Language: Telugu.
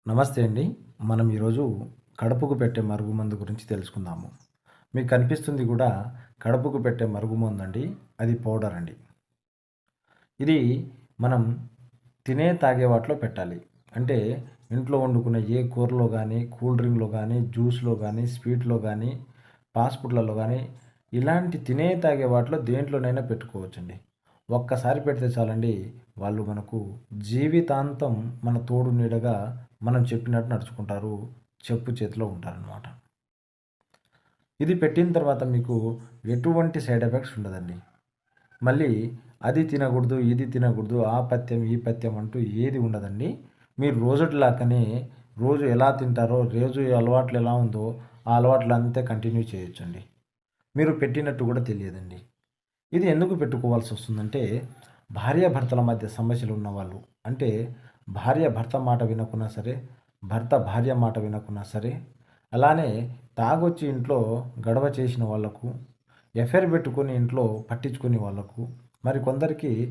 నమస్తే అండి. మనం ఈరోజు కడుపుకు పెట్టే మరుగుమందు గురించి తెలుసుకుందాము. మీకు కనిపిస్తుంది గూడా కడుపుకు పెట్టే మరుగుమందండి. అది పౌడర్ అండి. ఇది మనం తినే, తాగే వాటిలో పెట్టాలి. అంటే ఇంట్లో వండుకునే ఏ కూరలో గానీ, కూల్ డ్రింక్‌లో గానీ, జ్యూస్‌లో గానీ, స్వీట్‌లో గానీ, ఫాస్ట్ ఫుడ్‌లలో గానీ, ఇలాంటి తినే, తాగే వాటిలో దేంట్లోనైనా పెట్టుకోవచ్చండి. ఒక్కసారి పెడితే చాలండి, వాళ్ళు మనకు జీవితాంతం మన తోడు నీడగా మనం చెప్పినట్టు నడుచుకుంటారు. చెప్పు చేతిలో ఉంటారనమాట. ఇది పెట్టిన తర్వాత మీకు ఎటువంటి సైడ్ ఎఫెక్ట్స్ ఉండదండి. మళ్ళీ అది తినకూడదు, ఇది తినకూడదు, ఆ పథ్యం, ఈ పథ్యం అంటూ ఏది ఉండదండి. మీరు రోజుటిలాగానే రోజు ఎలా తింటారో, రోజు అలవాట్లు ఎలా ఉందో, ఆ అలవాట్లు అంతే కంటిన్యూ చేయొచ్చండి. మీరు పెట్టినట్టు కూడా తెలియదండి. ఇది ఎందుకు పెట్టుకోవాల్సొస్తుందంటే, భార్యాభర్తల మధ్య సమస్యలు ఉన్నవాళ్ళు. అంటే భార్య భర్త మాట వినకున్నా సరే, భర్త భార్య మాట వినకున్నా సరే, అలానే తాగొచ్చి ఇంట్లో గొడవ చేసిన వాళ్ళకు, ఎఫైర్ పెట్టుకొని ఇంట్లో పట్టించుకునే వాళ్ళకు, మరి కొందరికి